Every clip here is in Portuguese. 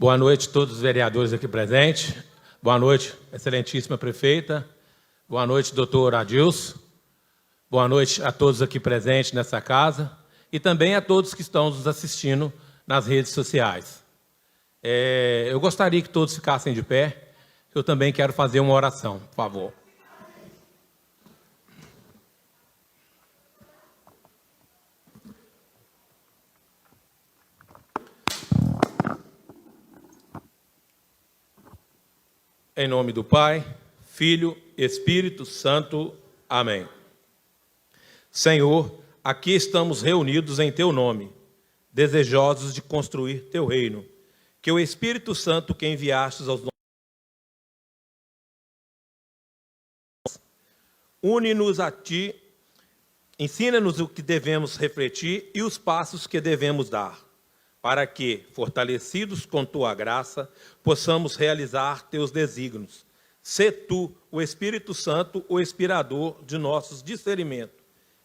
Boa noite a todos os vereadores aqui presentes. Boa noite, excelentíssima prefeita. Boa noite, doutor Adilson. Boa noite a todos aqui presentes nessa casa e também a todos que estão nos assistindo nas redes sociais. Eu gostaria que todos ficassem de pé. Eu também quero fazer uma oração, por favor. Em nome do Pai, Filho e Espírito Santo. Amém. Senhor, aqui estamos reunidos em Teu nome, desejosos de construir Teu reino, que o Espírito Santo que enviastes aos nossos une-nos a Ti, ensina-nos o que devemos refletir e os passos que devemos dar, para que, fortalecidos com Tua graça, possamos realizar Teus desígnios. Sê Tu, o Espírito Santo, o inspirador de nossos discernimentos.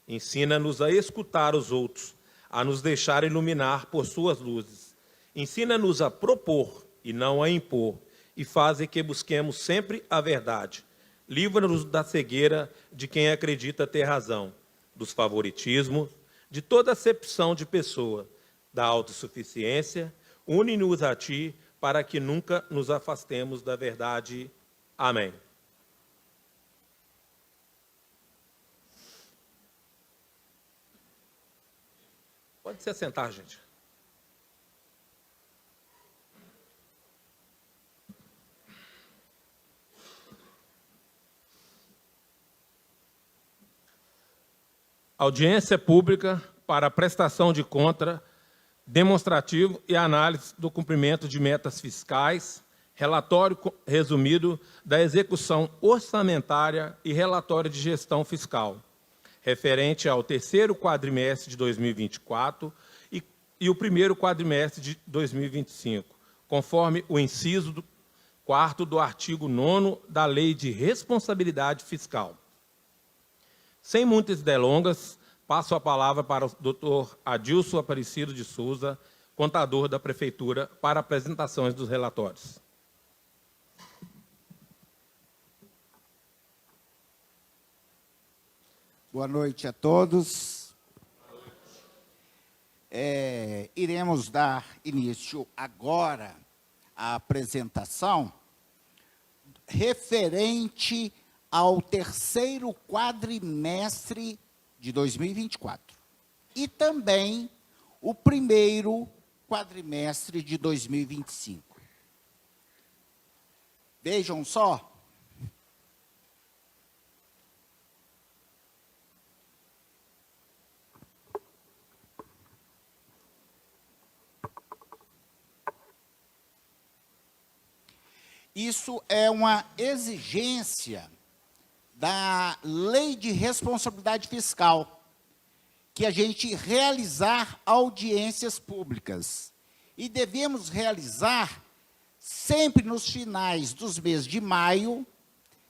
Ensina-nos a escutar os outros, a nos deixar iluminar por Suas luzes. Ensina-nos a propor e não a impor, e faze que busquemos sempre a verdade. Livra-nos da cegueira de quem acredita ter razão, dos favoritismos, de toda acepção de pessoa, da autossuficiência, une-nos a Ti, para que nunca nos afastemos da verdade. Amém. Pode se assentar, gente. Audiência pública para a prestação de conta demonstrativo e análise do cumprimento de metas fiscais, relatório resumido da execução orçamentária e relatório de gestão fiscal, referente ao terceiro quadrimestre de 2024 e o primeiro quadrimestre de 2025, conforme o inciso 4º do artigo 9º da Lei de Responsabilidade Fiscal. Sem muitas delongas, passo a palavra para o doutor Adilson Aparecido de Souza, contador da Prefeitura, para apresentações dos relatórios. Boa noite a todos. Iremos dar início agora à apresentação referente ao terceiro quadrimestre de 2024 e também o primeiro quadrimestre de 2025. Vejam só. Isso é uma exigência da Lei de Responsabilidade Fiscal, que a gente realizar audiências públicas. E devemos realizar sempre nos finais dos meses de maio,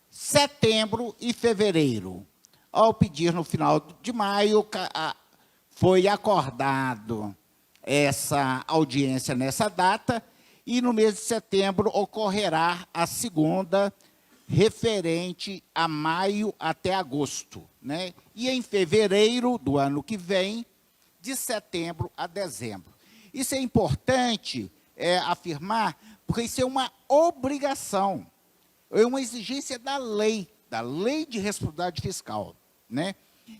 setembro e fevereiro. Ao pedir no final de maio, foi acordado essa audiência nessa data, e no mês de setembro ocorrerá a segunda, referente a maio até agosto, né? E em fevereiro do ano que vem, de setembro a dezembro. Isso é importante afirmar, porque isso é uma obrigação, é uma exigência da Lei de Responsabilidade Fiscal, né?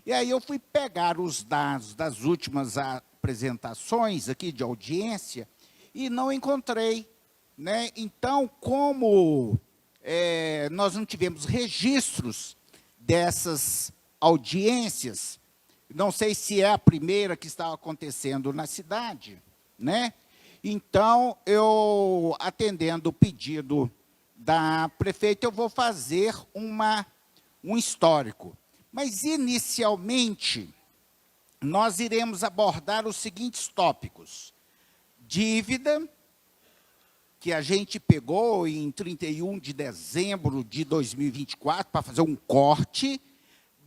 E aí eu fui pegar os dados das últimas apresentações aqui de audiência e não encontrei, né? Então, como nós não tivemos registros dessas audiências, não sei se é a primeira que está acontecendo na cidade, né? Então, eu, atendendo o pedido da prefeita, eu vou fazer um histórico. Mas, inicialmente, nós iremos abordar os seguintes tópicos: dívida, que a gente pegou em 31 de dezembro de 2024 para fazer um corte.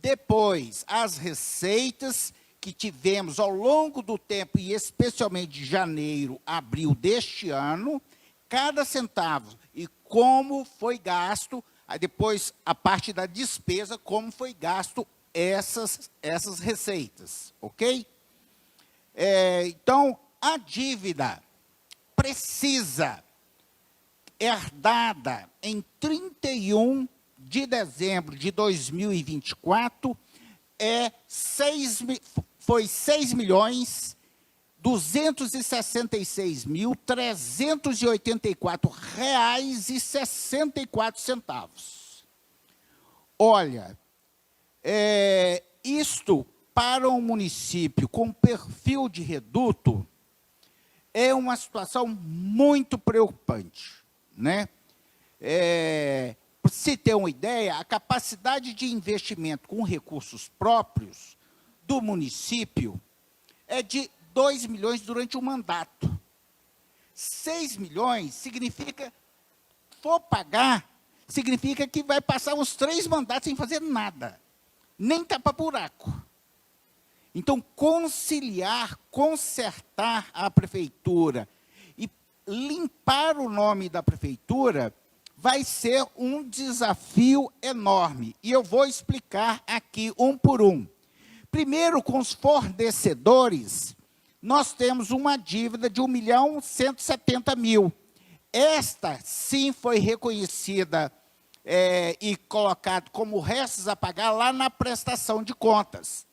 Depois, as receitas que tivemos ao longo do tempo, e especialmente de janeiro, abril deste ano, cada centavo e como foi gasto, aí depois a parte da despesa, como foi gasto essas receitas, ok? Então, a dívida precisa herdada em 31 de dezembro de 2024 foi R$ 6.266.384,64. Olha, isto para um município com perfil de reduto é uma situação muito preocupante, né? Para se ter uma ideia, a capacidade de investimento com recursos próprios do município é de 2 milhões durante um mandato. 6 milhões significa, for pagar, significa que vai passar uns 3 mandatos sem fazer nada, nem tapa-buraco. Então, conciliar, consertar a prefeitura e limpar o nome da prefeitura vai ser um desafio enorme. E eu vou explicar aqui um por um. Primeiro, com os fornecedores, nós temos uma dívida de R$ 1.170.000. Esta, sim, foi reconhecida e colocada como restos a pagar lá na prestação de contas.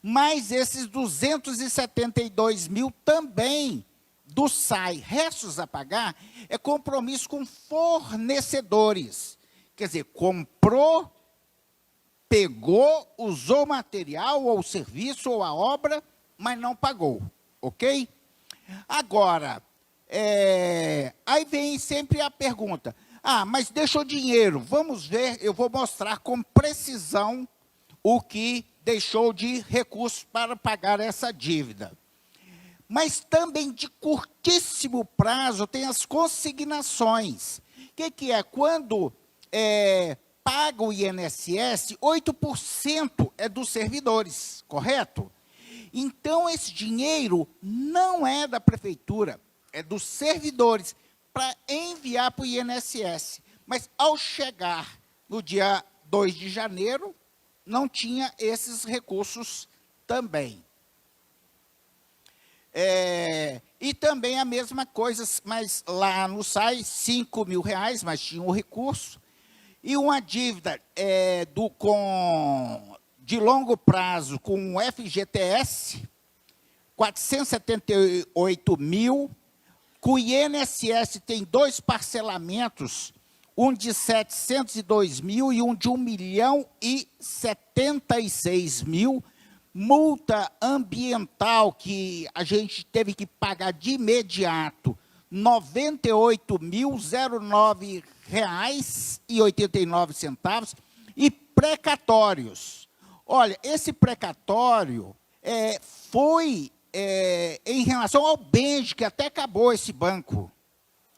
Mas esses 272 mil também do SAI, restos a pagar, é compromisso com fornecedores. Quer dizer, comprou, pegou, usou o material, ou o serviço, ou a obra, mas não pagou, ok? Agora, aí vem sempre a pergunta, mas deixou dinheiro, vamos ver, eu vou mostrar com precisão o que deixou de recursos para pagar essa dívida. Mas também de curtíssimo prazo tem as consignações. O que é? Quando paga o INSS, 8% é dos servidores, correto? Então, esse dinheiro não é da prefeitura, é dos servidores, para enviar para o INSS. Mas, ao chegar no dia 2 de janeiro, não tinha esses recursos também. E também a mesma coisa, mas lá no SAI, R$ 5.000, mas tinha um recurso, e uma dívida de longo prazo com o FGTS, 478 mil, com o INSS tem 2 parcelamentos, um de 702 mil e um de 1.076.000, multa ambiental que a gente teve que pagar de imediato, R$ 98.009,89, e precatórios. Olha, esse precatório foi em relação ao BENJ, que até acabou esse banco,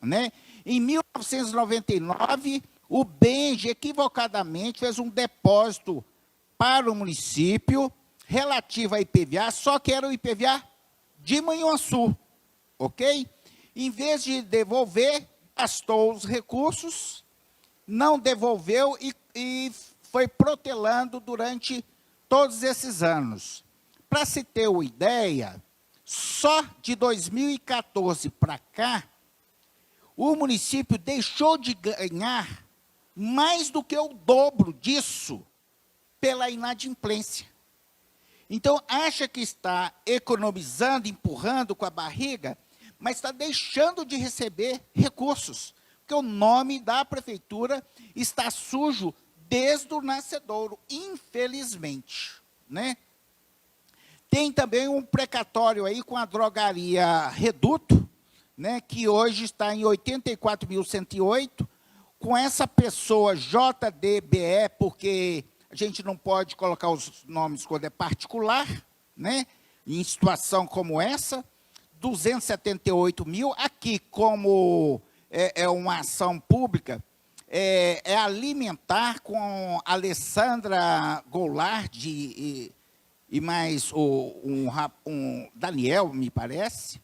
né? Em 1999, o BENJ, equivocadamente, fez um depósito para o município relativo a IPVA, só que era o IPVA de Manhuaçu, ok? Em vez de devolver, gastou os recursos, não devolveu e foi protelando durante todos esses anos. Para se ter uma ideia, só de 2014 para cá, o município deixou de ganhar mais do que o dobro disso pela inadimplência. Então, acha que está economizando, empurrando com a barriga, mas está deixando de receber recursos, porque o nome da prefeitura está sujo desde o nascedouro, infelizmente, né? Tem também um precatório aí com a drogaria Reduto, né, que hoje está em 84.108, com essa pessoa JDBE, porque a gente não pode colocar os nomes quando é particular, né, em situação como essa, 278 mil, aqui como é uma ação pública, alimentar com Alessandra Goulart e mais um Daniel, me parece,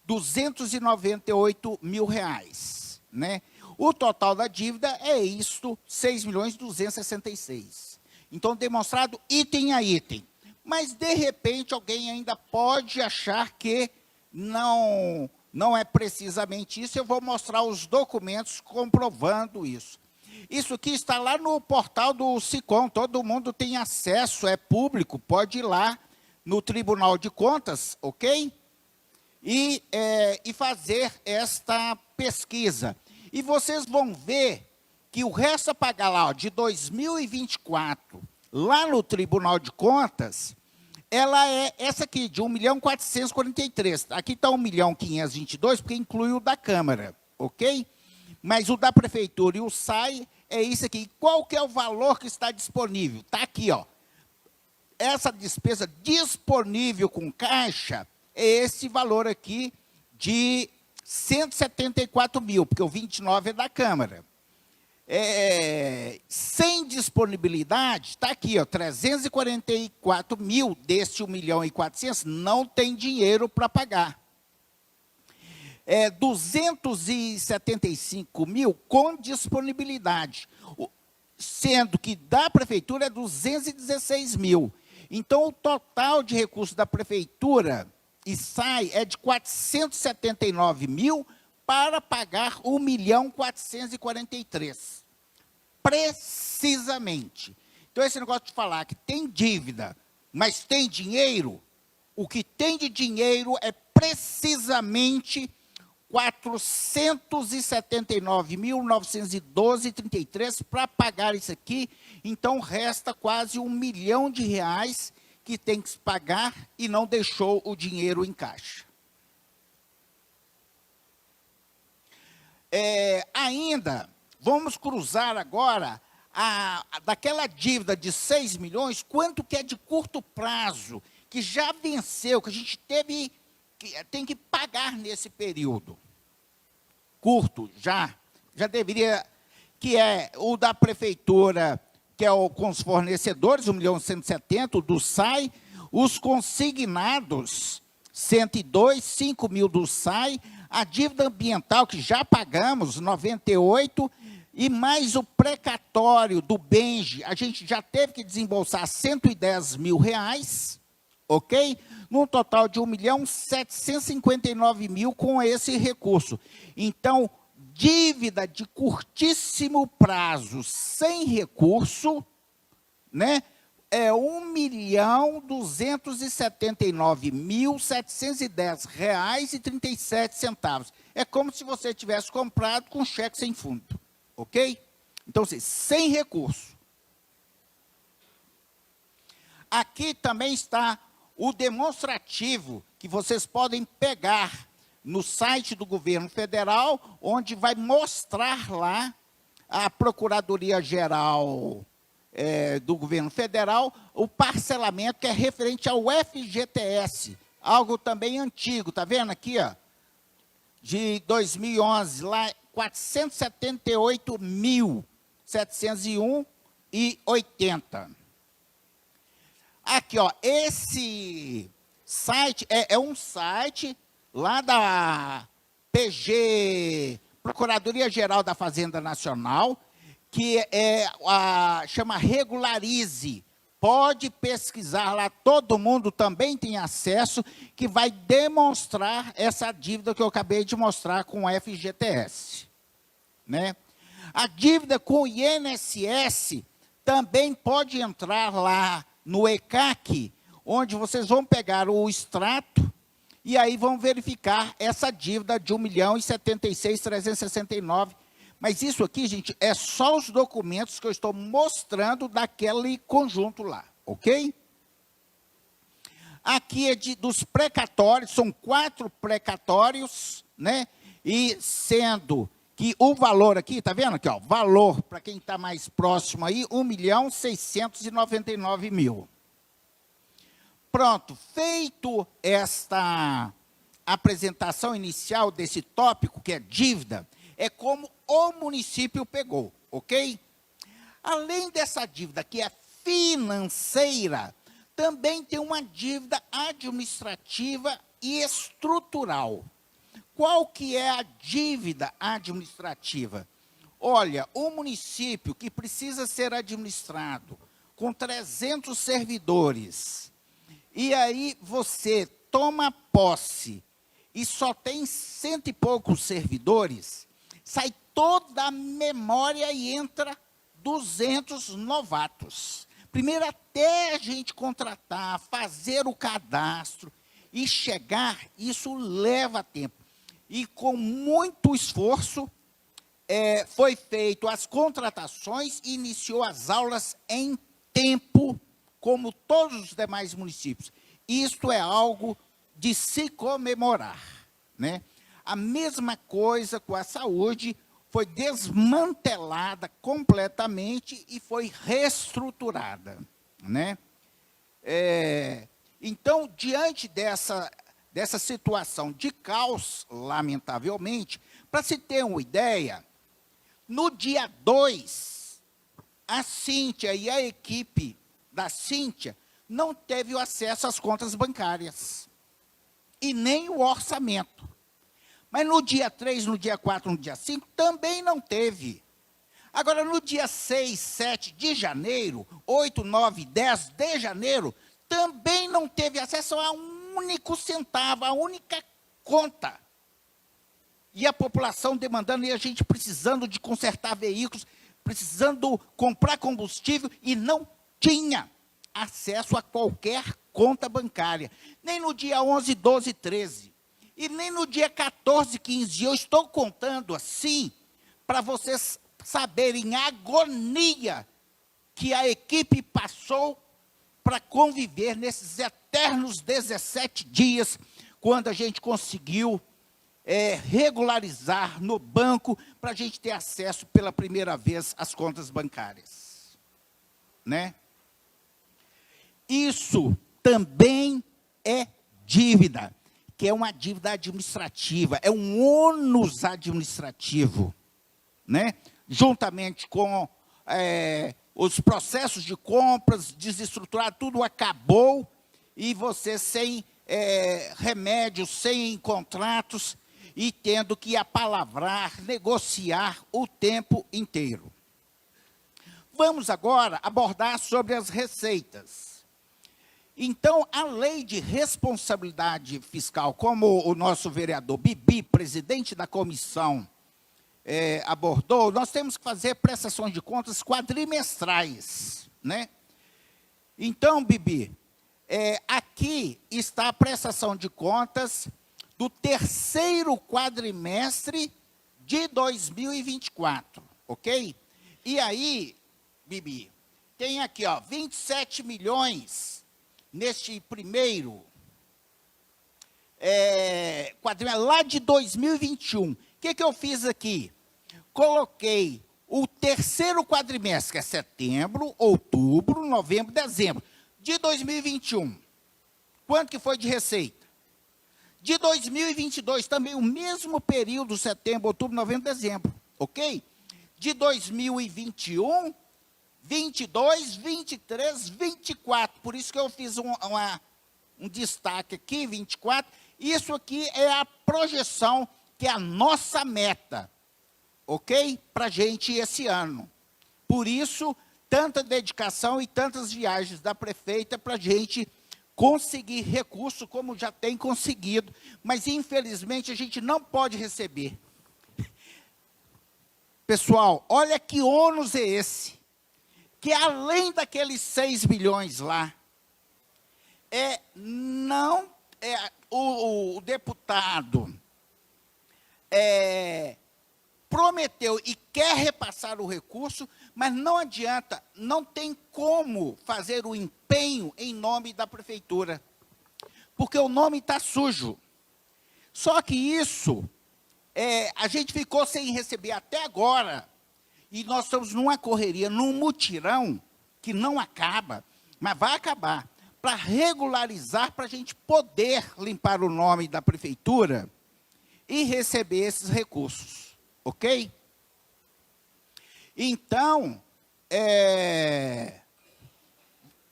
298 mil reais, né? O total da dívida é isto, 6.266. Então, demonstrado item a item. Mas, de repente, alguém ainda pode achar que não é precisamente isso. Eu vou mostrar os documentos comprovando isso. Isso aqui está lá no portal do SICOM, todo mundo tem acesso, é público, pode ir lá no Tribunal de Contas, ok? E fazer esta pesquisa. E vocês vão ver que o resto a pagar lá, ó, de 2024, lá no Tribunal de Contas, ela é essa aqui, de 1.443.000. Aqui está 1.522.000, porque inclui o da Câmara, ok? Mas o da Prefeitura e o SAI é isso aqui. Qual que é o valor que está disponível? Está aqui, ó. Essa despesa disponível com caixa é esse valor aqui de 174 mil, porque o 29 é da Câmara. Sem disponibilidade, está aqui, ó, 344 mil deste 1.400.000 não tem dinheiro para pagar. 275 mil com disponibilidade, sendo que da Prefeitura é 216 mil. Então, o total de recursos da Prefeitura e SAI é de 479 mil para pagar 1.443.000. Precisamente. Então, esse negócio de falar que tem dívida, mas tem dinheiro, o que tem de dinheiro é precisamente 479.912,33 para pagar isso aqui. Então, resta quase R$1 milhão que tem que se pagar e não deixou o dinheiro em caixa. Ainda, vamos cruzar agora daquela dívida de 6 milhões, quanto que é de curto prazo, que já venceu, que a gente tem que pagar nesse período. Curto, já deveria, que é o da Prefeitura, que é com os fornecedores, 1.170.000, do SAI, os consignados, 102, 5 mil do SAI, a dívida ambiental, que já pagamos, 98, e mais o precatório do Benji, a gente já teve que desembolsar 110 mil reais, ok? Num total de 1.759.000 com esse recurso. Então, dívida de curtíssimo prazo sem recurso, né, é R$ 1.279.710,37. É como se você tivesse comprado com cheque sem fundo, ok? Então, assim, sem recurso. Aqui também está o demonstrativo que vocês podem pegar no site do governo federal, onde vai mostrar lá a Procuradoria-Geral do governo federal, o parcelamento que é referente ao FGTS, algo também antigo, tá vendo aqui, ó, de 2011, lá 478.701,80. Aqui, ó, esse site é um site lá da PG, Procuradoria-Geral da Fazenda Nacional, que chama Regularize. Pode pesquisar lá, todo mundo também tem acesso, que vai demonstrar essa dívida que eu acabei de mostrar com o FGTS. Né? A dívida com o INSS também pode entrar lá no ECAC, onde vocês vão pegar o extrato e aí vão verificar essa dívida de 1.076.369. Mas isso aqui, gente, é só os documentos que eu estou mostrando daquele conjunto lá, ok? Aqui é dos precatórios, são 4 precatórios, né? E sendo que o valor aqui, tá vendo aqui, ó, valor, para quem está mais próximo aí, 1.699.000. Pronto, feito esta apresentação inicial desse tópico, que é dívida, é como o município pegou, ok? Além dessa dívida que é financeira, também tem uma dívida administrativa e estrutural. Qual que é a dívida administrativa? Olha, o município que precisa ser administrado com 300 servidores, e aí você toma posse e só tem 100 e poucos servidores, sai toda a memória e entra 200 novatos. Primeiro, até a gente contratar, fazer o cadastro e chegar, isso leva tempo. E com muito esforço, foi feito as contratações e iniciou as aulas em tempo, como todos os demais municípios. Isto é algo de se comemorar, né? A mesma coisa com a saúde, foi desmantelada completamente e foi reestruturada, né? Então, diante dessa situação de caos, lamentavelmente, para se ter uma ideia, no dia 2, a Cíntia e a equipe da Cíntia não teve o acesso às contas bancárias e nem o orçamento. Mas no dia 3, no dia 4, no dia 5, também não teve. Agora, no dia 6, 7 de janeiro, 8, 9, 10 de janeiro, também não teve acesso a um único centavo, a única conta. E a população demandando, e a gente precisando de consertar veículos, precisando comprar combustível, e não tinha acesso a qualquer conta bancária. Nem no dia 11, 12, 13. E nem no dia 14, 15. Eu estou contando assim, para vocês saberem a agonia que a equipe passou para conviver nesses eternos 17 dias, quando a gente conseguiu regularizar no banco, para a gente ter acesso pela primeira vez às contas bancárias, né? Isso também é dívida, que é uma dívida administrativa, é um ônus administrativo, né? Juntamente com os processos de compras desestruturados, tudo acabou, e você sem remédios, sem contratos, e tendo que apalavrar, negociar o tempo inteiro. Vamos agora abordar sobre as receitas. Então, a lei de responsabilidade fiscal, como o nosso vereador Bibi, presidente da comissão, abordou, nós temos que fazer prestações de contas quadrimestrais, né? Então, Bibi, aqui está a prestação de contas do terceiro quadrimestre de 2024, ok? E aí, Bibi, tem aqui, ó, 27 milhões neste primeiro quadrimestre, lá de 2021. O que eu fiz aqui? Coloquei o terceiro quadrimestre, que é setembro, outubro, novembro, dezembro, de 2021. Quanto que foi de receita? De 2022, também o mesmo período, setembro, outubro, novembro, dezembro, ok? De 2021, 22, 23, 24, por isso que eu fiz um destaque aqui, 24, isso aqui é a projeção, que é a nossa meta, ok? Para a gente esse ano. Por isso, tanta dedicação e tantas viagens da prefeita para a gente conseguir recurso, como já tem conseguido, mas infelizmente a gente não pode receber. Pessoal, olha que ônus é esse, que além daqueles 6 bilhões lá, o deputado prometeu e quer repassar o recurso, mas não adianta, não tem como fazer o empenho em nome da prefeitura, porque o nome está sujo. Só que isso, a gente ficou sem receber até agora, e nós estamos numa correria, num mutirão, que não acaba, mas vai acabar, para regularizar, para a gente poder limpar o nome da prefeitura e receber esses recursos, ok? Então,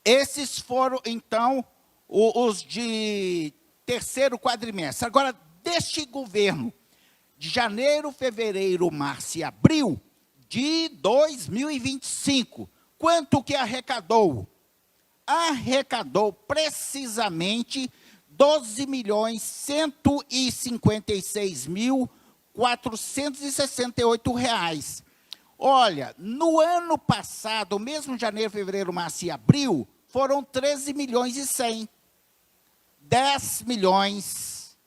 esses foram, então, os de terceiro quadrimestre. Agora, deste governo, de janeiro, fevereiro, março e abril de 2025. Quanto que arrecadou? Arrecadou precisamente 12.156.468 reais. Olha, no ano passado, mesmo janeiro, fevereiro, março e abril, foram 13.100.000. 10 milhões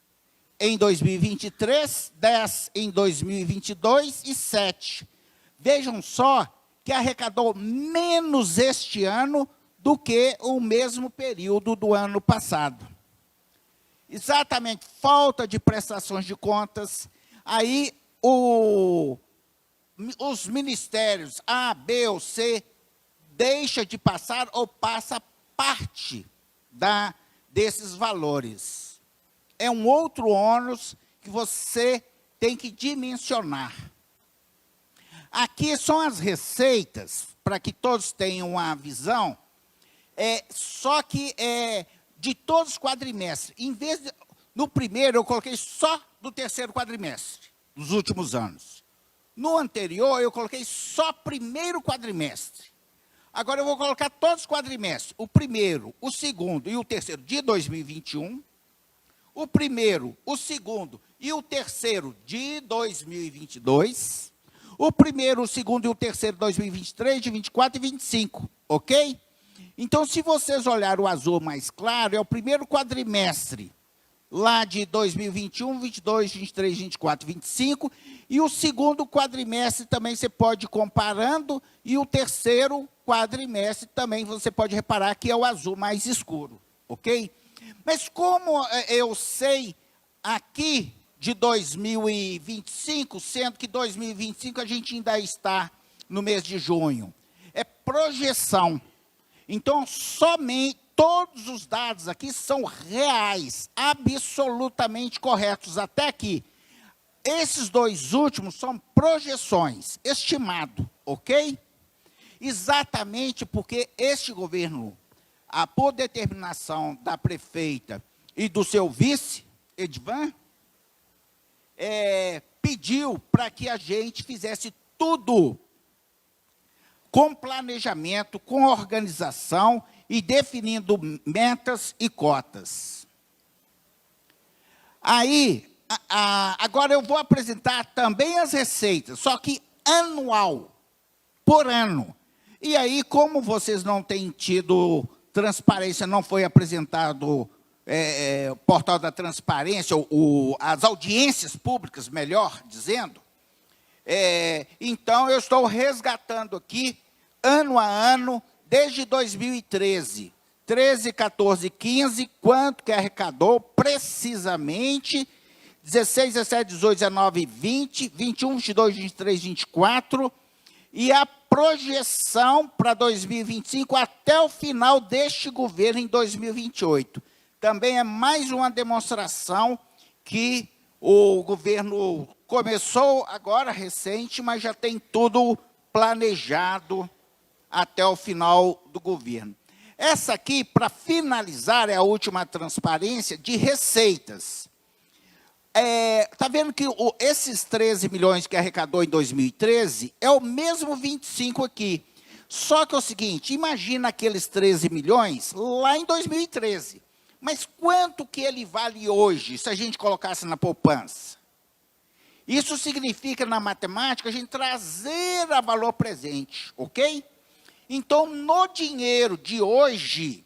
em 2023, 10 em 2022 e 7. Vejam só que arrecadou menos este ano do que o mesmo período do ano passado. Exatamente, falta de prestações de contas. Aí os ministérios A, B ou C deixa de passar ou passa parte desses valores. É um outro ônus que você tem que dimensionar. Aqui são as receitas, para que todos tenham uma visão, só que de todos os quadrimestres. Em vez de, no primeiro, eu coloquei só do terceiro quadrimestre, dos últimos anos. No anterior, eu coloquei só primeiro quadrimestre. Agora eu vou colocar todos os quadrimestres, o primeiro, o segundo e o terceiro de 2021, o primeiro, o segundo e o terceiro de 2022, o primeiro, o segundo e o terceiro de 2023, de 24 e 25, ok? Então, se vocês olharem o azul mais claro, é o primeiro quadrimestre, lá de 2021, 22, 23, 24, 25, e o segundo quadrimestre também você pode ir comparando, e o terceiro quadrimestre também você pode reparar que é o azul mais escuro, ok? Mas como eu sei aqui de 2025, sendo que 2025 a gente ainda está no mês de junho, é projeção. Então, somente todos os dados aqui são reais, absolutamente corretos até aqui. Esses dois últimos são projeções, estimado, ok? Exatamente porque este governo, por determinação da prefeita e do seu vice, Edvan, pediu para que a gente fizesse tudo com planejamento, com organização e definindo metas e cotas. Aí, agora eu vou apresentar também as receitas, só que anual, por ano. E aí, como vocês não têm tido transparência, não foi apresentado o portal da transparência, as audiências públicas, melhor dizendo, então eu estou resgatando aqui, ano a ano, desde 2013, 13, 14, 15, quanto que arrecadou precisamente, 16, 17, 18, 19, 20, 21, 22, 23, 24, e a projeção para 2025 até o final deste governo em 2028. Também é mais uma demonstração que o governo começou agora recente, mas já tem tudo planejado até o final do governo. Essa aqui, para finalizar, é a última transparência de receitas. Está vendo que esses 13 milhões que arrecadou em 2013 é o mesmo 25 aqui. Só que é o seguinte, imagina aqueles 13 milhões lá em 2013. Mas quanto que ele vale hoje, se a gente colocasse na poupança? Isso significa, na matemática, a gente trazer a valor presente, ok? Então, no dinheiro de hoje,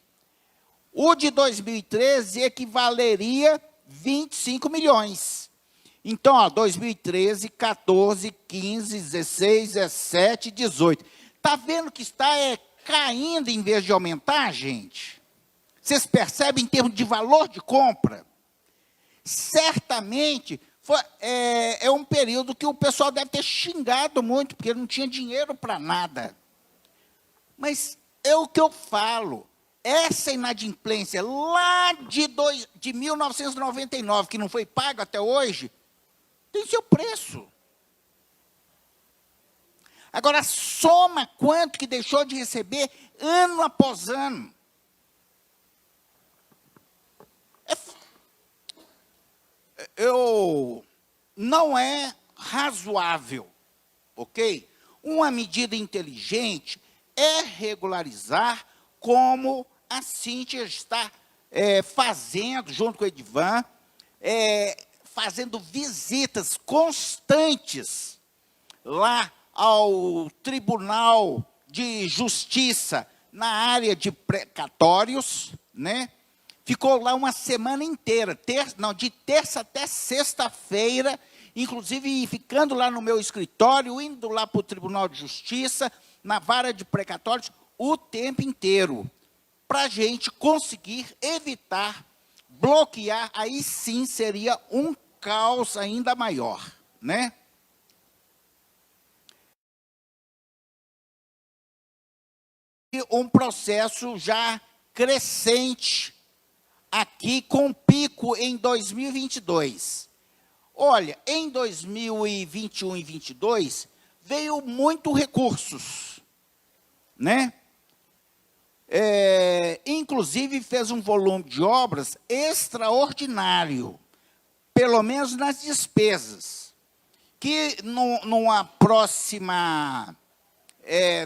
o de 2013 equivaleria 25 milhões. Então, ó, 2013, 14, 15, 16, 17, 18. Está vendo que está caindo em vez de aumentar, gente? Vocês percebem em termos de valor de compra? Certamente, é um período que o pessoal deve ter xingado muito, porque não tinha dinheiro para nada. Mas é o que eu falo. Essa inadimplência lá de 1999, que não foi pago até hoje, tem seu preço. Agora, soma quanto que deixou de receber ano após ano. não é razoável, ok? Uma medida inteligente é regularizar, como a Cíntia está fazendo, junto com o Edivan, fazendo visitas constantes lá ao Tribunal de Justiça na área de precatórios, né? Ficou lá uma semana inteira, de terça até sexta-feira, inclusive ficando lá no meu escritório, indo lá para o Tribunal de Justiça, na vara de precatórios, o tempo inteiro, para a gente conseguir evitar, bloquear, aí sim seria um caos ainda maior, né? E um processo já crescente, aqui com pico em 2022. Olha, em 2021 e 2022, veio muito recursos, né? Inclusive, fez um volume de obras extraordinário, pelo menos nas despesas, que numa próxima,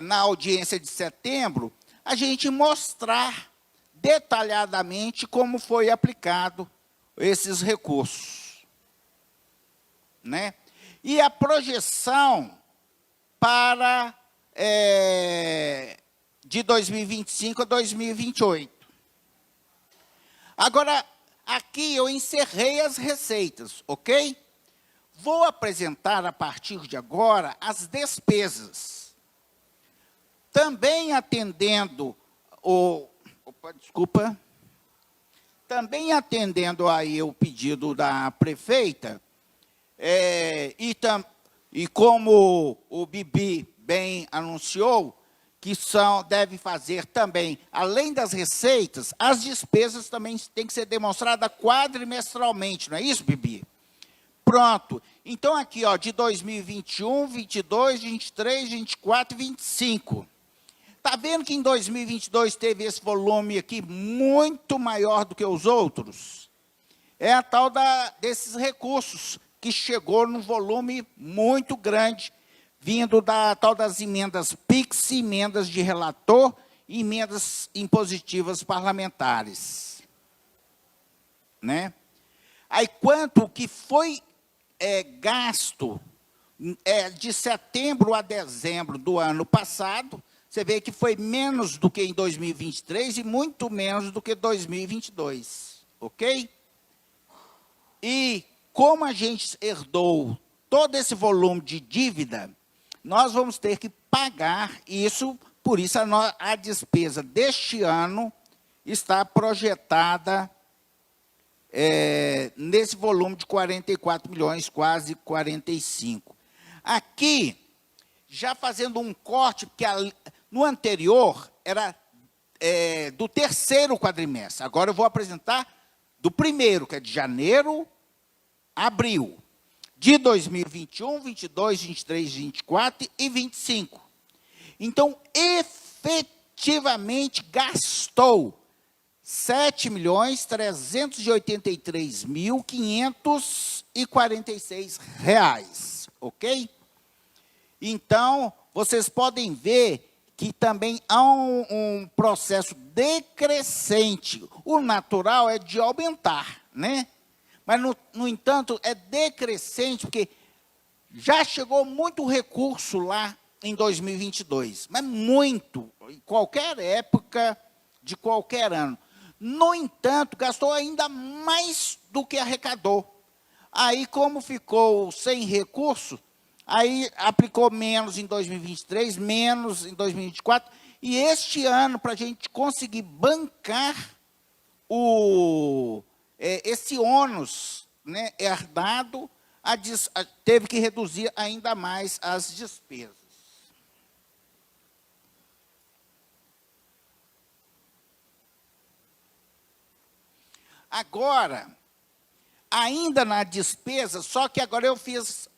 na audiência de setembro, a gente mostrar detalhadamente como foi aplicado esses recursos, né? E a projeção para de 2025 a 2028. Agora, aqui eu encerrei as receitas, ok? Vou apresentar, a partir de agora, as despesas. Também atendendo também atendendo aí o pedido da prefeita, e como o Bibi bem anunciou, que deve fazer também, além das receitas, as despesas também têm que ser demonstradas quadrimestralmente, não é isso, Bibi? Pronto. Então, aqui, ó, de 2021, 22, 23, 24 e 25. Está vendo que em 2022 teve esse volume aqui muito maior do que os outros? É a tal desses recursos, que chegou num volume muito grande, vindo da tal das emendas PIX, emendas de relator e emendas impositivas parlamentares, né? Aí, quanto que foi gasto de setembro a dezembro do ano passado, você vê que foi menos do que em 2023 e muito menos do que 2022, ok? E como a gente herdou todo esse volume de dívida, nós vamos ter que pagar isso, por isso a despesa deste ano está projetada nesse volume de 44 milhões, quase 45. Aqui, já fazendo um corte, porque no anterior era do terceiro quadrimestre. Agora eu vou apresentar do primeiro, que é de janeiro a abril, de 2021, 22, 23, 24 e 25. Então, efetivamente, gastou R$ 7.383.546, ok? Então, vocês podem ver que também há um processo decrescente. O natural é de aumentar, né? Mas, no entanto, é decrescente, porque já chegou muito recurso lá em 2022, mas muito, em qualquer época de qualquer ano. No entanto, gastou ainda mais do que arrecadou. Aí, como ficou sem recurso, aí aplicou menos em 2023, menos em 2024, e este ano, para a gente conseguir bancar esse ônus, né, herdado, teve que reduzir ainda mais as despesas. Agora, ainda na despesa, só que agora eu fiz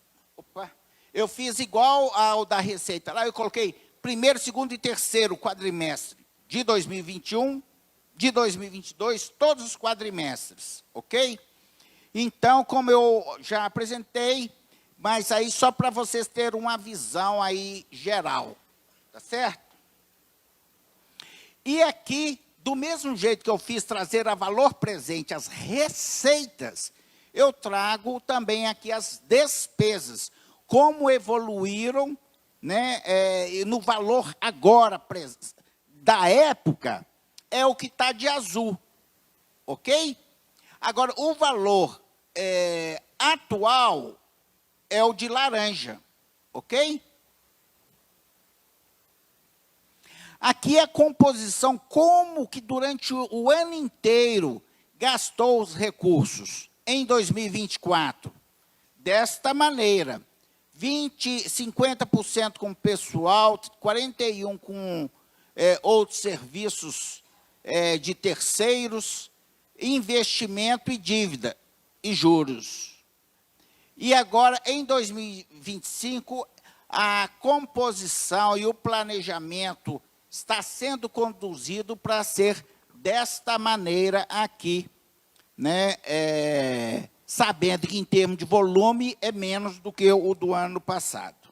igual ao da Receita. Lá eu coloquei primeiro, segundo e terceiro quadrimestre de 2021, de 2022, todos os quadrimestres, ok? Então, como eu já apresentei, mas aí só para vocês terem uma visão aí geral, tá certo? E aqui, do mesmo jeito que eu fiz trazer a valor presente as receitas, eu trago também aqui as despesas, como evoluíram, né, no valor agora, da época, é o que está de azul, ok? Agora, o valor atual é o de laranja, ok? Aqui é a composição, como que durante o ano inteiro gastou os recursos em 2024. Desta maneira, 50% com pessoal, 41% com outros serviços de terceiros, investimento e dívida e juros. E agora, em 2025, a composição e o planejamento está sendo conduzido para ser desta maneira aqui, né? Sabendo que, em termos de volume, é menos do que o do ano passado.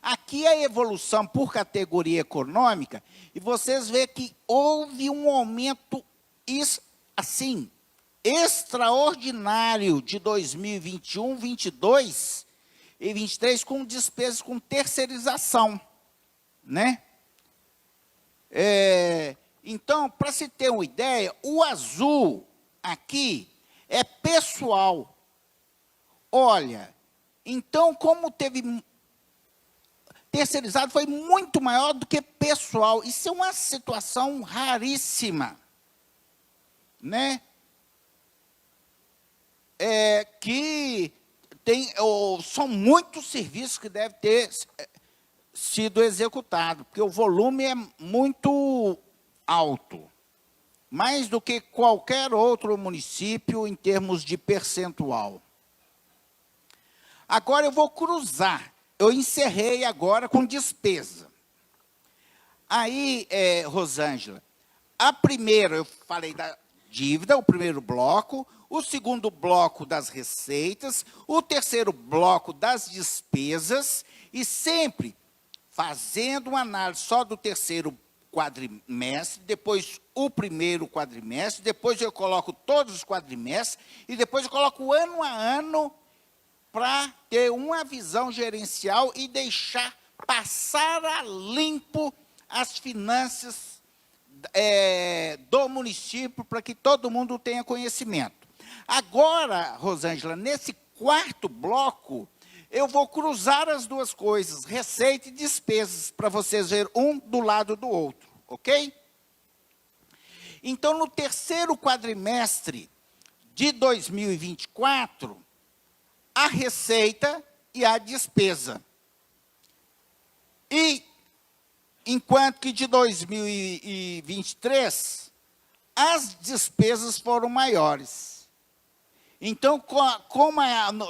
Aqui a evolução por categoria econômica, e vocês veem que houve um aumento, assim, extraordinário de 2021, 22 e 23, com despesas com terceirização, né? Então, para se ter uma ideia, o azul aqui é pessoal. Olha, então, como teve terceirizado, foi muito maior do que pessoal. Isso é uma situação raríssima, né? Que são muitos serviços que devem ter sido executados, porque o volume é muito alto, mais do que qualquer outro município em termos de percentual. Agora eu vou cruzar, eu encerrei agora com despesa. Aí, Rosângela, a primeira eu falei da dívida, o primeiro bloco, o segundo bloco das receitas, o terceiro bloco das despesas, e sempre fazendo uma análise só do terceiro quadrimestre, depois o primeiro quadrimestre, depois eu coloco todos os quadrimestres, e depois eu coloco ano a ano, para ter uma visão gerencial e deixar passar a limpo as finanças do município, para que todo mundo tenha conhecimento. Agora, Rosângela, nesse quarto bloco, eu vou cruzar as duas coisas, receita e despesas, para vocês verem um do lado do outro, ok? Então, no terceiro quadrimestre de 2024, a receita e a despesa. E, enquanto que de 2023, as despesas foram maiores. Então, como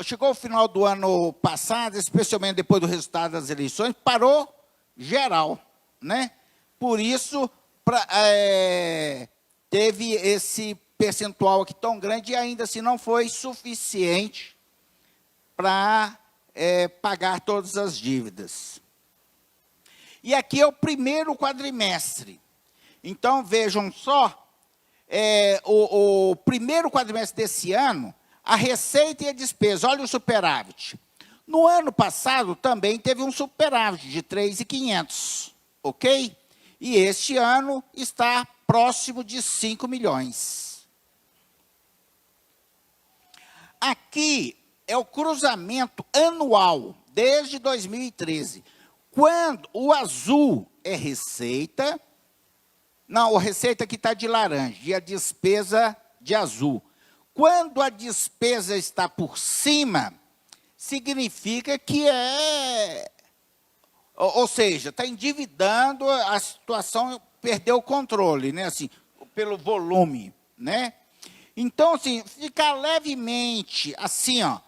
chegou o final do ano passado, especialmente depois do resultado das eleições, parou geral, né? Por isso, teve esse percentual aqui tão grande, e ainda assim não foi suficiente para pagar todas as dívidas. E aqui é o primeiro quadrimestre. Então, vejam só, o primeiro quadrimestre desse ano, a receita e a despesa, olha o superávit. No ano passado, também teve um superávit de 3.500, ok? E este ano está próximo de 5 milhões. Aqui é o cruzamento anual, desde 2013. Quando o azul é receita, não, a receita aqui está de laranja, e a despesa de azul. Quando a despesa está por cima, significa que ou seja, está endividando, a situação perdeu o controle, né? Assim, pelo volume, né? Então, assim, ficar levemente assim, ó,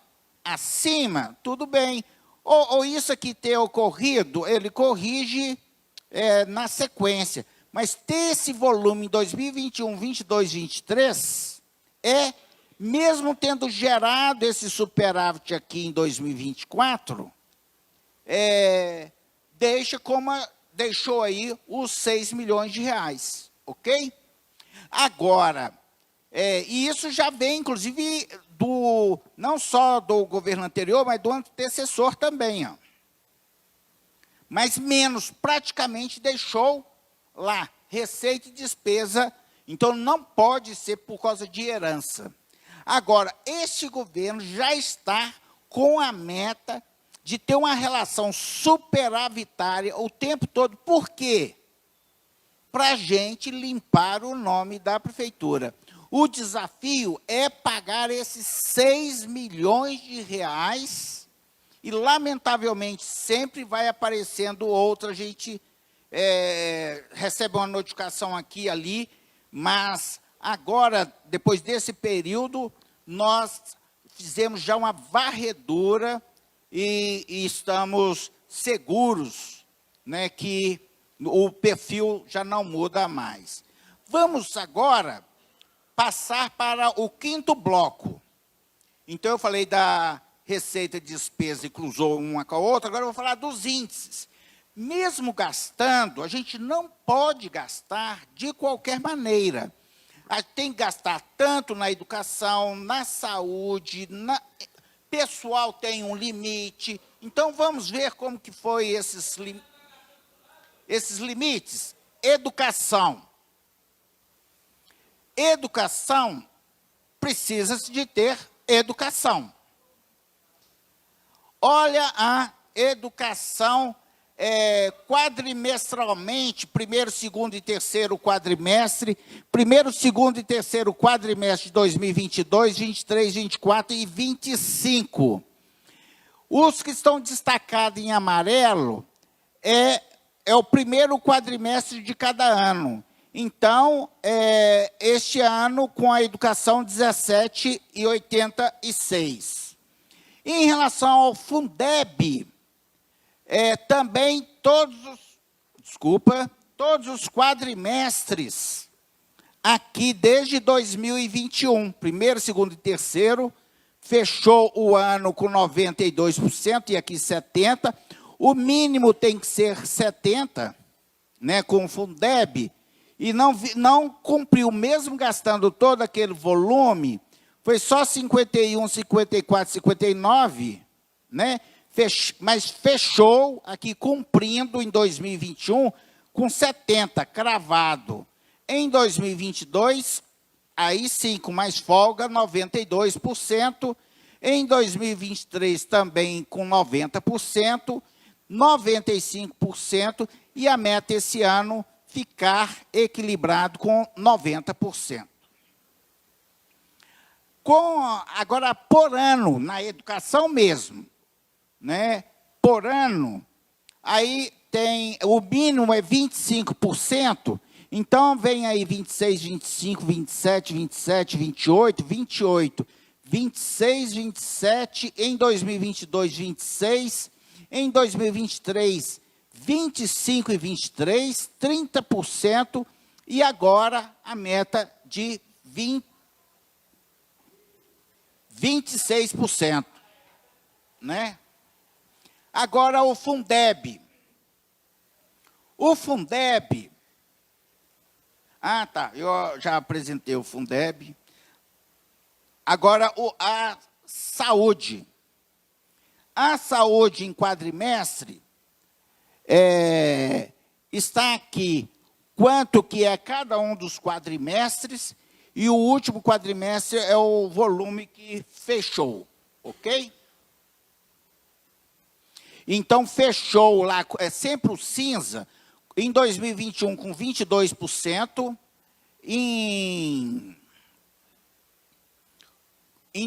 acima, tudo bem. Ou isso aqui ter ocorrido, ele corrige na sequência. Mas ter esse volume em 2021, 22, 23 é mesmo tendo gerado esse superávit aqui em 2024, deixou aí os 6 milhões de reais, ok? Agora, e isso já vem, inclusive, não só do governo anterior, mas do antecessor também, ó. Mas menos, praticamente deixou lá, receita e despesa, então não pode ser por causa de herança. Agora, este governo já está com a meta de ter uma relação superavitária o tempo todo. Por quê? Para a gente limpar o nome da prefeitura. O desafio é pagar esses 6 milhões de reais e, lamentavelmente, sempre vai aparecendo outra, a gente recebe uma notificação aqui e ali, mas agora, depois desse período, nós fizemos já uma varredura e estamos seguros, né, que o perfil já não muda mais. Vamos agora passar para o 5º bloco. Então, eu falei da receita e despesa e cruzou uma com a outra, agora eu vou falar dos índices. Mesmo gastando, a gente não pode gastar de qualquer maneira. A gente tem que gastar tanto na educação, na saúde, pessoal tem um limite. Então, vamos ver como que foi esses limites. Educação. Educação, precisa-se de ter educação. Olha a educação quadrimestralmente, primeiro, segundo e terceiro quadrimestre, primeiro, segundo e terceiro quadrimestre de 2022, 23, 24 e 25. Os que estão destacados em amarelo é o primeiro quadrimestre de cada ano. Então, este ano, com a educação, 17,86. Em relação ao Fundeb, também todos os quadrimestres, aqui desde 2021, primeiro, segundo e terceiro, fechou o ano com 92% e aqui 70%. O mínimo tem que ser 70%, né, com o Fundeb, e não cumpriu, mesmo gastando todo aquele volume, foi só 51, 54, 59, né? Mas fechou aqui cumprindo em 2021 com 70, cravado. Em 2022, aí sim, com mais folga, 92%. Em 2023, também com 90%, 95%, e a meta esse ano ficar equilibrado com 90%. Agora, por ano, na educação mesmo, né? Por ano, aí tem, o mínimo é 25%, então vem aí 26, 25, 27, 27, 28, 28, 26, 27, em 2022, 26, em 2023, 25 e 23, 30%, e agora a meta de 26%, né? Agora o Fundeb. O Fundeb, eu já apresentei o Fundeb. Agora a saúde. A saúde em quadrimestre está aqui quanto que é cada um dos quadrimestres, e o último quadrimestre é o volume que fechou, ok? Então, fechou lá, é sempre o cinza, em 2021 com 22%, em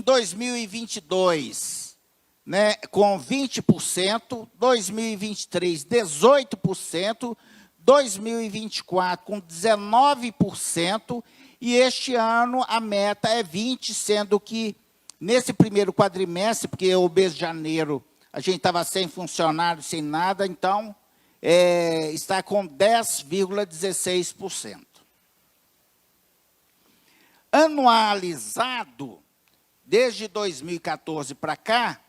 2022, né, com 20%, 2023, 18%, 2024 com 19%, e este ano a meta é 20%, sendo que nesse primeiro quadrimestre, porque o mês de janeiro a gente estava sem funcionário, sem nada, então está com 10,16%. Anualizado, desde 2014 para cá,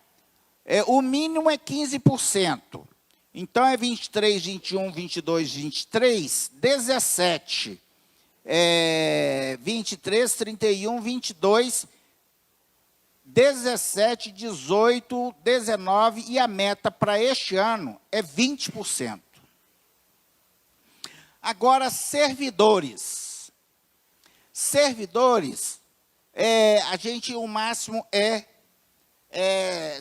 o mínimo é 15%. Então, é 23, 21, 22, 23, 17, 23, 31, 22, 17, 18, 19, e a meta para este ano é 20%. Agora, servidores. Servidores, o máximo é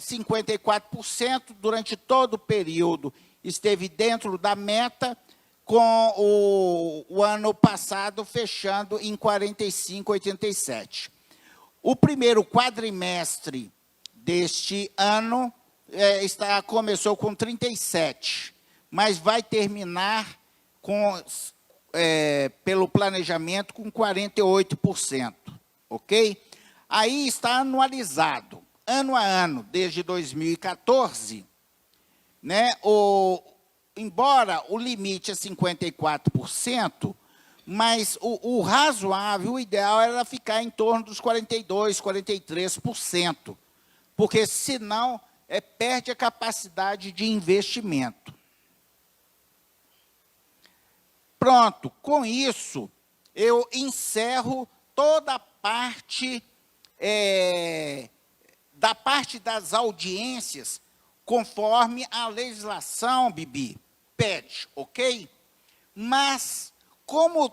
54%, durante todo o período esteve dentro da meta, com o ano passado fechando em 45,87%. O primeiro quadrimestre deste ano começou com 37%, mas vai terminar pelo planejamento com 48%, ok? Aí está anualizado, ano a ano, desde 2014, né? Embora o limite é 54%, mas o razoável, o ideal era ficar em torno dos 42%, 43%, porque senão perde a capacidade de investimento. Pronto, com isso, eu encerro toda a parte da parte das audiências, conforme a legislação, Bibi, pede, ok? Mas, como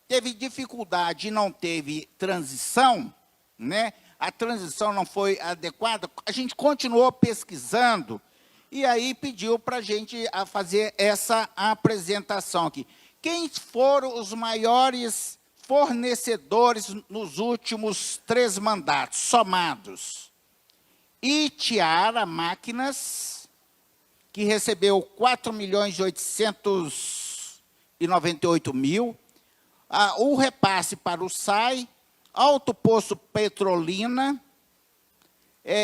teve dificuldade e não teve transição, né? A transição não foi adequada, a gente continuou pesquisando, e aí pediu para a gente fazer essa apresentação aqui. Quem foram os maiores fornecedores nos últimos 3 mandatos, somados? Itiara Máquinas, que recebeu 4.898.000, o repasse para o SAI, Alto Poço Petrolina,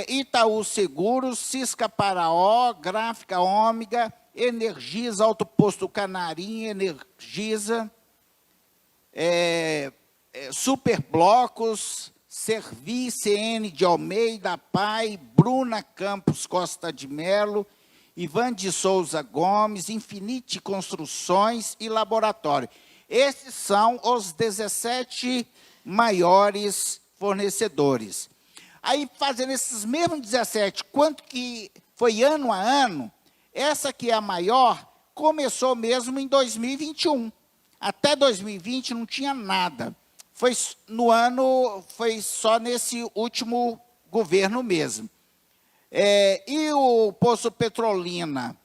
Itaú Seguros, Cisca Paraó, Gráfica Ômega, Energisa, Alto Posto Canarim, Energisa, Superblocos, Servi, CN de Almeida, PAI, Bruna Campos Costa de Melo, Ivan de Souza Gomes, Infinite Construções e Laboratório. Esses são os 17 maiores fornecedores. Aí, fazendo esses mesmos 17, quanto que foi ano a ano, essa que é a maior, começou mesmo em 2021. Até 2020 não tinha nada. Foi só nesse último governo mesmo. E o Poço Petrolina,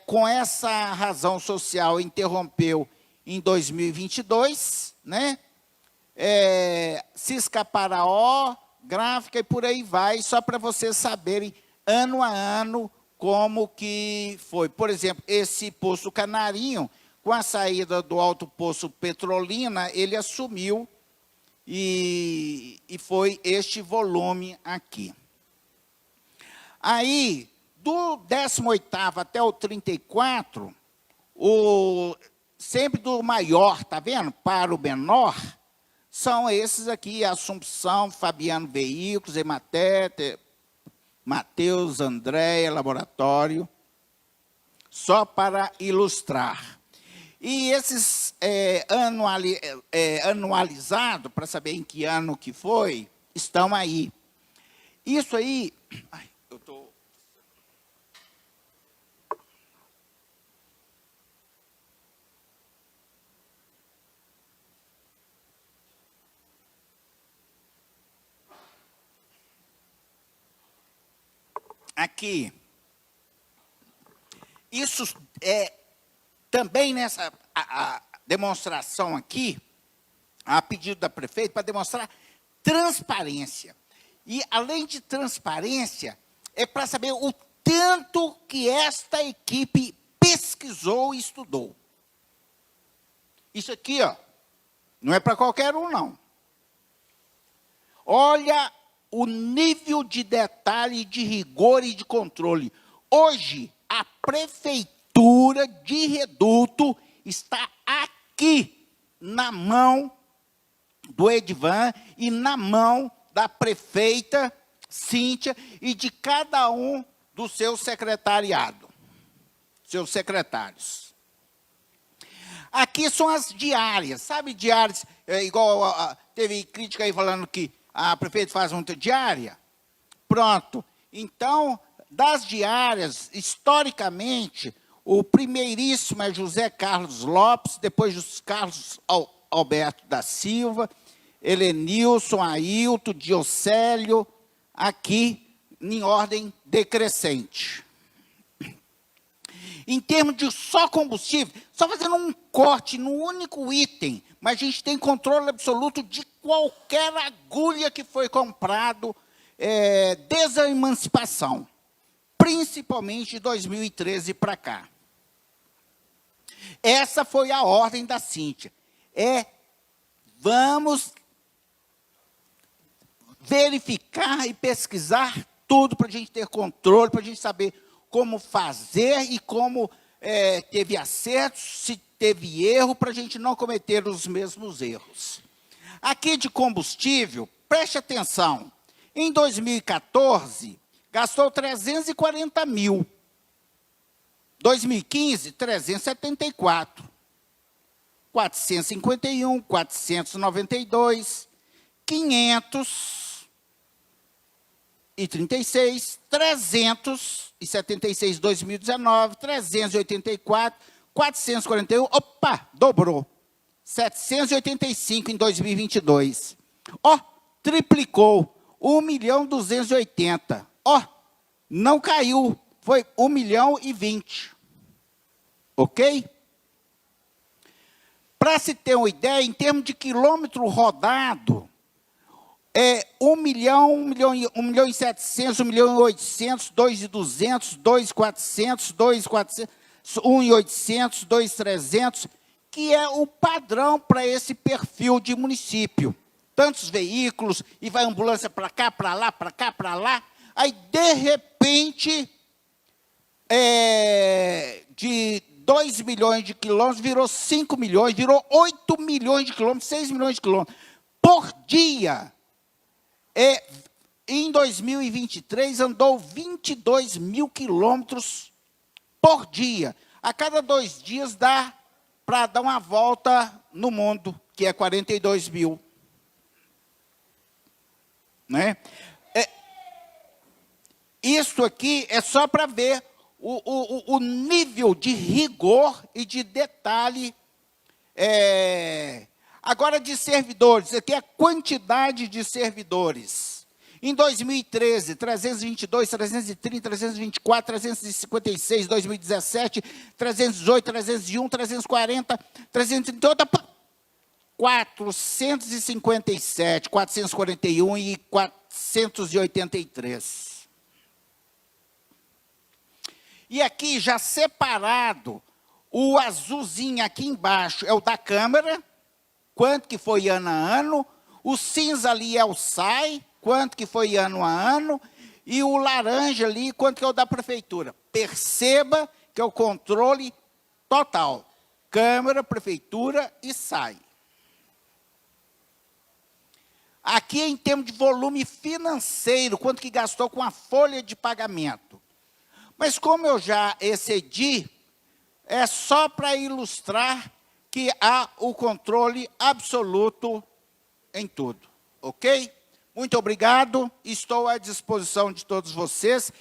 com essa razão social, interrompeu em 2022, né? Cisca Paraó, Gráfica e por aí vai, só para vocês saberem, ano a ano, como que foi. Por exemplo, esse Poço Canarinho, com a saída do Alto Poço Petrolina, ele assumiu e foi este volume aqui. Aí, do 18º até o 34, sempre do maior, tá vendo? Para o menor, são esses aqui, Assumpção, Fabiano Veículos, Emater, Mateus, Andréia, Laboratório, só para ilustrar. E esses anualizados, para saber em que ano que foi, estão aí. Isso aí... Ai, eu estou... Aqui, isso também nessa a demonstração aqui, a pedido da prefeita, para demonstrar transparência. E, além de transparência, é para saber o tanto que esta equipe pesquisou e estudou. Isso aqui, ó, não é para qualquer um, não. Olha o nível de detalhe, de rigor e de controle. Hoje, a Prefeitura de Reduto está aqui, na mão do Edvan e na mão da prefeita Cíntia e de cada um do seu secretariado, seus secretários. Aqui são as diárias, sabe, diárias, igual teve crítica aí falando que a prefeita faz muita diária. Pronto. Então, das diárias, historicamente, o primeiríssimo é José Carlos Lopes, depois Carlos Alberto da Silva, Helenilson, Ailton, Diocélio, aqui em ordem decrescente. Em termos de só combustível, só fazendo um corte no único item, mas a gente tem controle absoluto de qualquer agulha que foi comprado desde a emancipação, principalmente de 2013 para cá. Essa foi a ordem da Cíntia. Vamos verificar e pesquisar tudo para a gente ter controle, para a gente saber como fazer e como teve acertos, se teve erro, para a gente não cometer os mesmos erros. Aqui de combustível, preste atenção, em 2014, gastou 340 mil. 2015, 374. 451, 492, 536, 376 2019, 384, 441, opa, dobrou. 785 em 2022. Ó, triplicou, 1.280.000. Ó, não caiu, foi 1.020.000. Ok? Para se ter uma ideia, em termos de quilômetro rodado, 1.700.000, 1.800.000, 2.200.000, 2.400.000, 2.400.000, 1.800.000, 2.300.000, que é o padrão para esse perfil de município. Tantos veículos, e vai ambulância para cá, para lá, para cá, para lá. Aí, de repente, de 2 milhões de quilômetros, virou 5 milhões, virou 8 milhões de quilômetros, 6 milhões de quilômetros por dia. Em 2023, andou 22 mil quilômetros por dia. A cada 2 dias dá para dar uma volta no mundo, que é 42 mil. Né? Isso aqui é só para ver o nível de rigor e de detalhe. Agora, de servidores, aqui é a quantidade de servidores. Em 2013, 322, 330, 324, 356, 2017, 318, 301, 340, 338, 457, 441 e 483. E aqui, já separado, o azulzinho aqui embaixo é o da Câmara, quanto que foi ano a ano, o cinza ali é o SAI, quanto que foi ano a ano, e o laranja ali, quanto que é o da Prefeitura. Perceba que é o controle total. Câmara, Prefeitura e SAI. Aqui, em termos de volume financeiro, quanto que gastou com a folha de pagamento. Mas como eu já excedi, é só para ilustrar que há o controle absoluto em tudo. Ok? Muito obrigado, estou à disposição de todos vocês.